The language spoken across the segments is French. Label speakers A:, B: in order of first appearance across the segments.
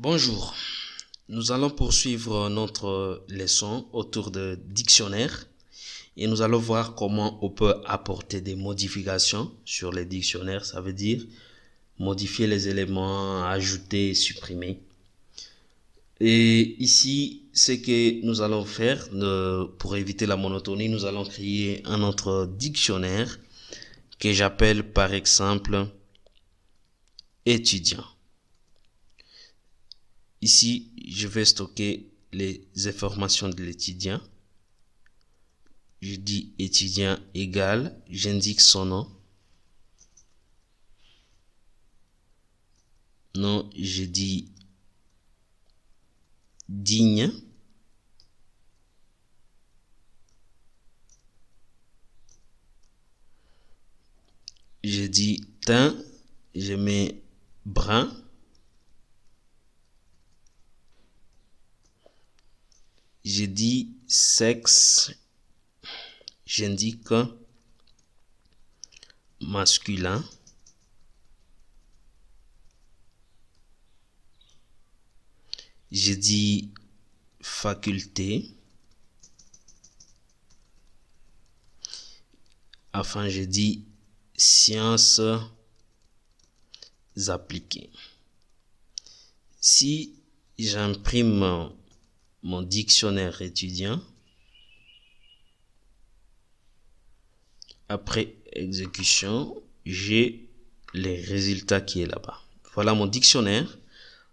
A: Bonjour, nous allons poursuivre notre leçon autour de dictionnaire et nous allons voir comment on peut apporter des modifications sur les dictionnaires, ça veut dire modifier les éléments, ajouter, supprimer. Et ici, ce que nous allons faire pour éviter la monotonie, nous allons créer un autre dictionnaire que j'appelle par exemple étudiant. Ici, je vais stocker les informations de l'étudiant. Je dis étudiant égal, j'indique son nom. Non, je dis digne. Je dis teint, je mets brun. Je dis sexe, j'indique masculin. Je dis faculté. Enfin, je dis sciences appliquées. Si j'imprime mon dictionnaire étudiant, après exécution, j'ai les résultats qui est là-bas. Voilà mon dictionnaire.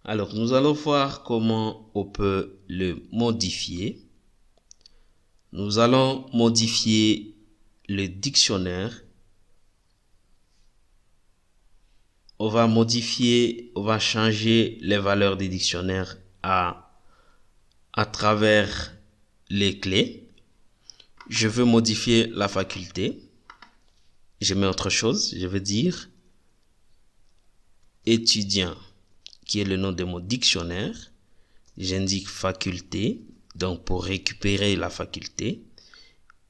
A: Alors, nous allons voir comment on peut le modifier. Nous allons modifier le dictionnaire. On va changer les valeurs des dictionnaires à travers les clés. Je veux modifier la faculté. Je mets autre chose. Je veux dire étudiant, qui est le nom de mon dictionnaire. J'indique faculté, donc pour récupérer la faculté.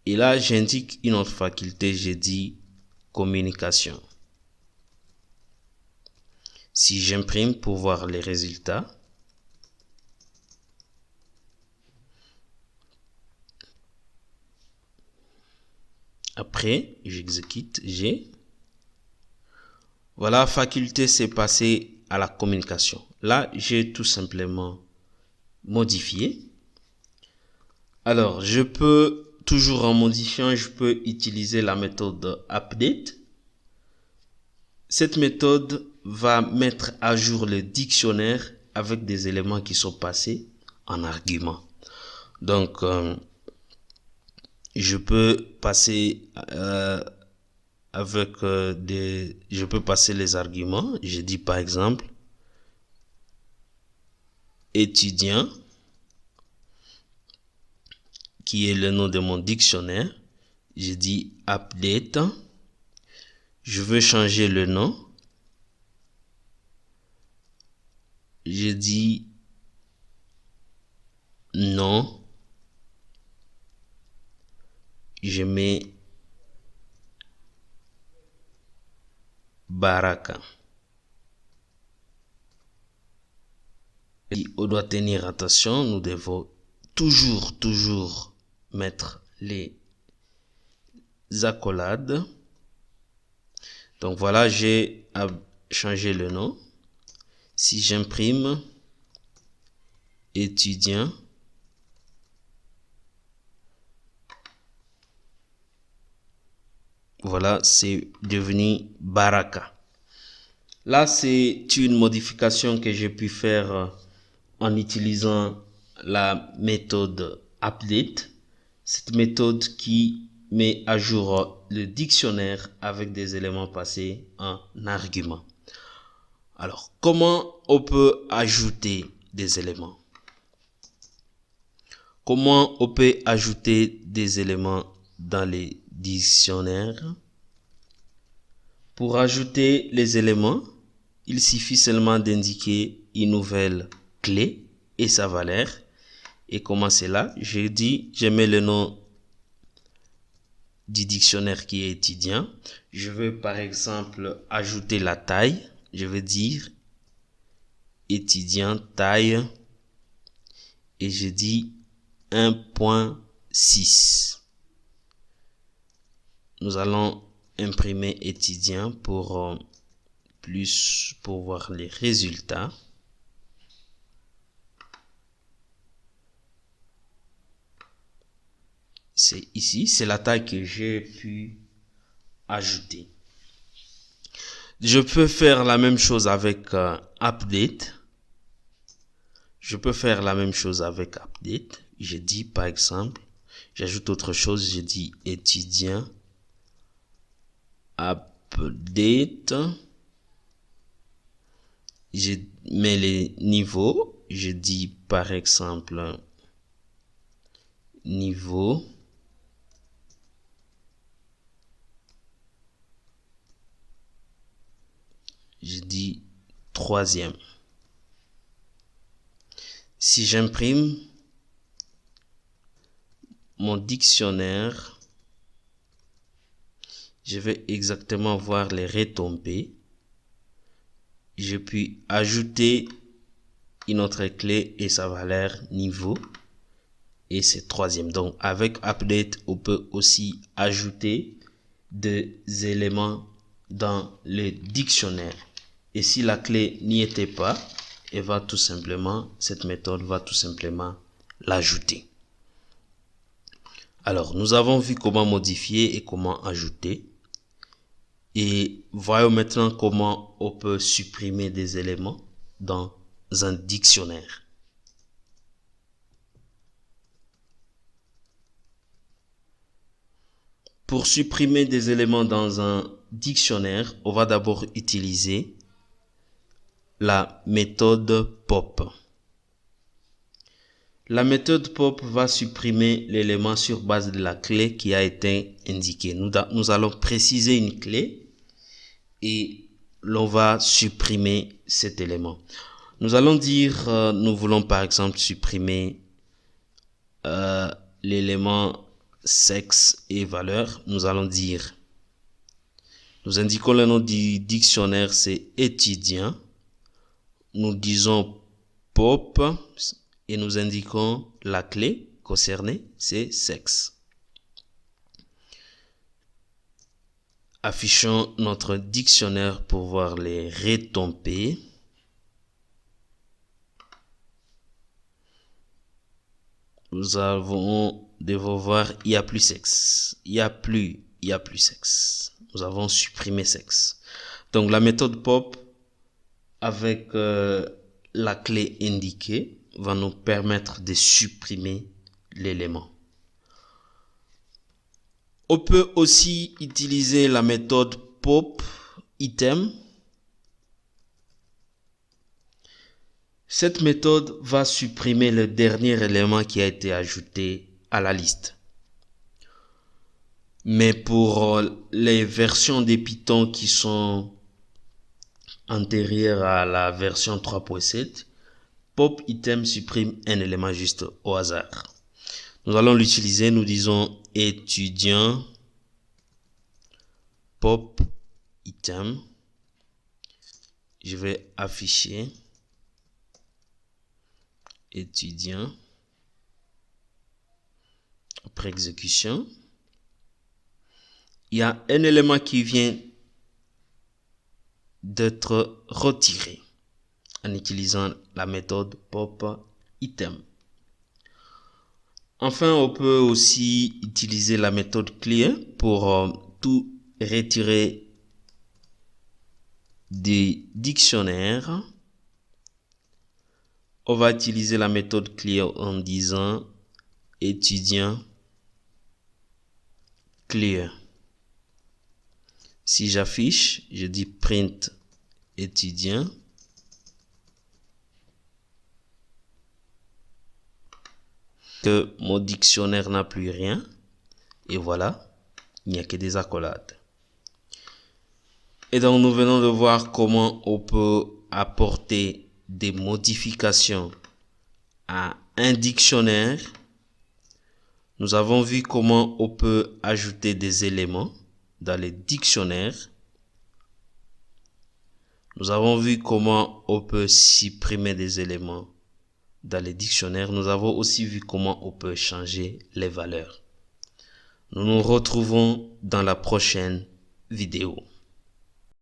A: Et là, j'indique une autre faculté, je dis communication. Si j'imprime pour voir les résultats, après, j'exécute, voilà, faculté, c'est passé à la communication. Là, j'ai tout simplement modifié. Alors, je peux, toujours en modifiant, je peux utiliser la méthode update. Cette méthode va mettre à jour le dictionnaire avec des éléments qui sont passés en argument. Donc, je peux passer je peux passer les arguments. Je dis par exemple étudiant, qui est le nom de mon dictionnaire. Je dis update. Je veux changer le nom. Je dis non. Je mets Baraka. Et on doit tenir attention, nous devons toujours mettre les accolades. Donc voilà, j'ai changé le nom. Si j'imprime étudiant, voilà, c'est devenu Baraka. Là, c'est une modification que j'ai pu faire en utilisant la méthode update. Cette méthode qui met à jour le dictionnaire avec des éléments passés en argument. Alors, comment on peut ajouter des éléments? Comment on peut ajouter des éléments dans les dictionnaires? Pour ajouter les éléments, il suffit seulement d'indiquer une nouvelle clé et sa valeur. Et comment c'est là? Je mets le nom du dictionnaire qui est étudiant. Je veux par exemple ajouter la taille. Je veux dire étudiant taille et je dis 1.6. Nous allons imprimer étudiant pour voir les résultats. C'est ici, c'est la taille que j'ai pu ajouter. Je peux faire la même chose avec update. Je dis par exemple, j'ajoute autre chose, je dis étudiant update. Je mets les niveaux, je dis par exemple niveau. Je dis 3e. Si j'imprime mon dictionnaire, je vais exactement voir les retombées. Je puis ajouter une autre clé et sa valeur niveau. Et c'est 3e. Donc avec update, on peut aussi ajouter des éléments dans le dictionnaire. Et si la clé n'y était pas, cette méthode va tout simplement l'ajouter. Alors, nous avons vu comment modifier et comment ajouter. Et voyons maintenant comment on peut supprimer des éléments dans un dictionnaire. Pour supprimer des éléments dans un dictionnaire, on va d'abord utiliser la méthode pop. La méthode pop va supprimer l'élément sur base de la clé qui a été indiquée. Nous allons préciser une clé et l'on va supprimer cet élément. Nous allons dire, nous voulons par exemple supprimer l'élément sexe et valeur. Nous allons dire, nous indiquons le nom du dictionnaire, c'est étudiant. Nous disons pop et nous indiquons la clé concernée, c'est sexe. Affichons notre dictionnaire pour voir les retombées. Nous devons voir, il n'y a plus sexe. Il n'y a plus sexe. Nous avons supprimé sexe. Donc la méthode pop avec la clé indiquée va nous permettre de supprimer l'élément. On peut aussi utiliser la méthode pop item. Cette méthode va supprimer le dernier élément qui a été ajouté à la liste. Mais pour les versions de Python qui sont antérieures à la version 3.7, pop item supprime un élément juste au hasard. Nous allons l'utiliser, nous disons étudiant pop item. Je vais afficher étudiant. Après exécution, il y a un élément qui vient d'être retiré en utilisant la méthode pop item. Enfin, on peut aussi utiliser la méthode clear pour tout retirer des dictionnaires. On va utiliser la méthode clear en disant étudiant clear. Si j'affiche, je dis print étudiant. Que mon dictionnaire n'a plus rien. Et voilà, il n'y a que des accolades. Et donc, nous venons de voir comment on peut apporter des modifications à un dictionnaire. Nous avons vu comment on peut ajouter des éléments dans les dictionnaires. Nous avons vu comment on peut supprimer des éléments dans les dictionnaires. Nous avons aussi vu comment on peut changer les valeurs. Nous nous retrouvons dans la prochaine vidéo.